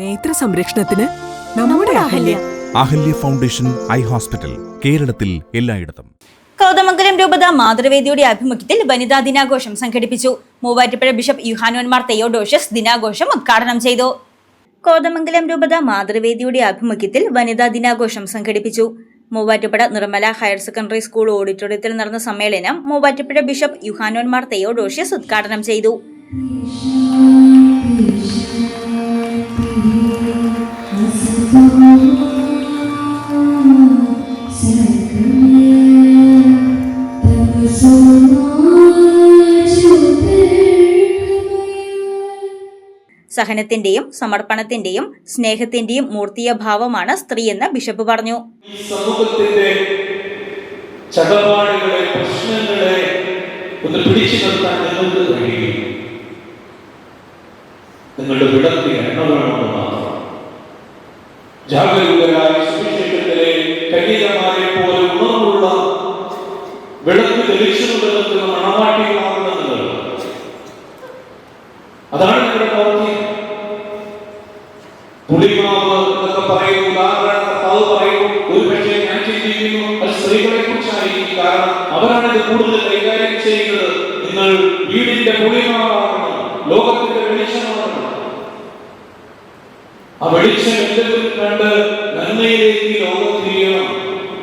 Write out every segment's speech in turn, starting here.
നേത്ര സംരക്ഷണത്തിന് നമ്മുടെ Ahalya. Ahalya foundation eye hospital, കേരളത്തിൽ എല്ലായിടത്തും. കോതമംഗലം രൂപത മാതൃവേദിയുടെ ആഭിമുഖ്യത്തിൽ വനിതാ ദിനാഘോഷം സംഘടിപ്പിച്ചു. മൂവാറ്റുപുഴ ബിഷപ്പ് യുഹാനോൻ മാർ തെയോഡോഷ്യസ് ദിനാഘോഷം ഉദ്ഘാടനം ചെയ്തു. കോതമംഗലം രൂപത മാതൃവേദിയുടെ ആഭിമുഖ്യത്തിൽ വനിതാ ദിനാഘോഷം സംഘടിപ്പിച്ചു. Muvattupuzha Nirmala higher secondary school ഓഡിറ്റോറിയത്തിൽ നടന്ന സമ്മേളനം മൂവാറ്റുപുഴ ബിഷപ്പ് യുഹാനോൻ മാർ തെയോഡോഷ്യസ് ഉദ്ഘാടനം ചെയ്തു. സഹനത്തിന്റെയും സമർപ്പണത്തിന്റെയും സ്നേഹത്തിന്റെയും മൂർത്തിയ ഭാവമാണ് സ്ത്രീയെന്ന് ബിഷപ്പ് പറഞ്ഞു. സമൂഹത്തിന്റെ ചടപാടുകളെ, പ്രശ്നങ്ങളെ ഒന്ന് പിടിച്ചു നിർത്താൻ നിങ്ങൾക്ക് കഴിയും. നിങ്ങളുടെ വിടത്തിൽ എണ്ണ വേണമെന്ന് മാത്രം. ജാഗരൂകരായ സുവിശേഷത്തിലെ കന്യകമാരെ പോലെ ഉണർവുള്ള വിളക്ക് തെളിച്ചു നിൽക്കുന്ന മണവാട്ടികളാകുന്ന നിങ്ങൾ. അതാണ് നിങ്ങളുടെ ദൗത്യം. പുളിമാവ് എന്നൊക്കെ പറയുന്നു, ഉദാഹരണം കർത്താവ് പറയുന്നു. ഒരു പക്ഷേ ഞാൻ ചിന്തിക്കുന്നു അത് സ്ത്രീകളെ കുറിച്ചായിരിക്കും. കാരണം അവരാണ് ഇത് കൂടുതൽ കൈകാര്യം ചെയ്യുന്നത്. നിങ്ങൾ വീടിന്റെ പുളിമാവാകണം, ലോകത്തിന്റെ വെളിച്ചമാകണം. ആ വെളിച്ചം എന്തെങ്കിലും കണ്ട് നന്മയിലേക്ക് ലോകം തിരിയണം.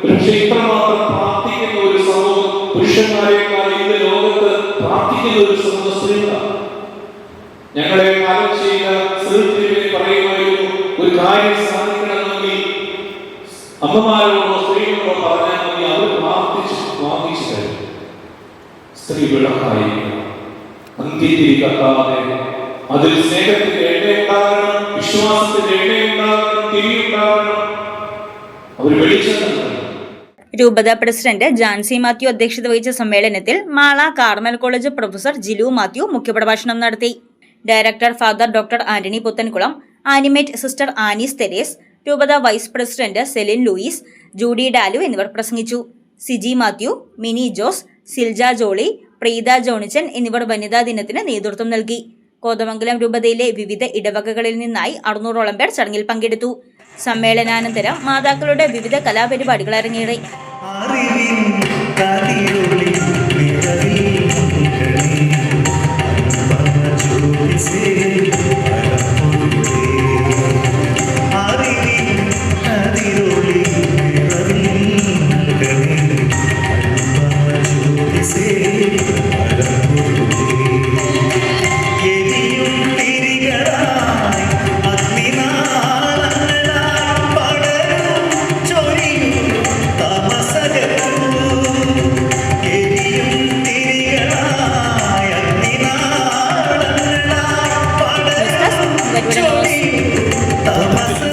പക്ഷെ ഇത്രമാത്രം പ്രാർത്ഥിക്കുന്ന ഒരു സമൂഹം, പുരുഷന്മാരെക്കാൾ ഈ ലോകത്ത് പ്രാർത്ഥിക്കുന്ന ഒരു സമൂഹം സ്ത്രീകളാണ്. ഞങ്ങളെ കാലം ചെയ്ത സ്ത്രീകളെ പറയുമായിരുന്നു, ഒരു കാര്യം സാധിക്കണമെങ്കിൽ അമ്മമാരോടോ സ്ത്രീകളോടോ പറഞ്ഞാൽ മതി, അവർ പ്രാർത്ഥിച്ചു തരും. സ്ത്രീ വിളക്കായിരിക്കണം, അന്ത്യത്തിരി കത്താതെ അതിൽ സ്നേഹത്തിന്റെ എണ്ണയുണ്ടാകണം, വിശ്വാസത്തിന്റെ എണ്ണയുണ്ടാകണം, തിരിയുണ്ടാകണം. അവർ വെളിച്ചം. രൂപത പ്രസിഡന്റ് ജാൻസി മാത്യു അധ്യക്ഷത വഹിച്ച സമ്മേളനത്തിൽ Mala Carmel College professor Jilu Mathew മുഖ്യപ്രഭാഷണം നടത്തി. Director father doctor Antony Puthenkulam, animator sister Annies Theres, രൂപത വൈസ് പ്രസിഡന്റ് സെലിൻ ലൂയിസ്, ജൂഡി ഡാലു എന്നിവർ പ്രസംഗിച്ചു. സിജി മാത്യു, മിനി ജോസ്, സിൽജ ജോളി, പ്രീത ജോണിച്ചൻ എന്നിവർ വനിതാ ദിനത്തിന് നേതൃത്വം നൽകി. കോതമംഗലം രൂപതയിലെ വിവിധ ഇടവകകളിൽ നിന്നായി 600ഓളം പേർ ചടങ്ങിൽ പങ്കെടുത്തു. സമ്മേളനാനന്തരം മാതാക്കളുടെ വിവിധ കലാപരിപാടികൾ അരങ്ങേറി.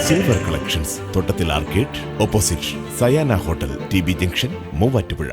Silver Collections, Thottathil Arcade, opposite Sayana Hotel, T B junction, Muvattupuzha.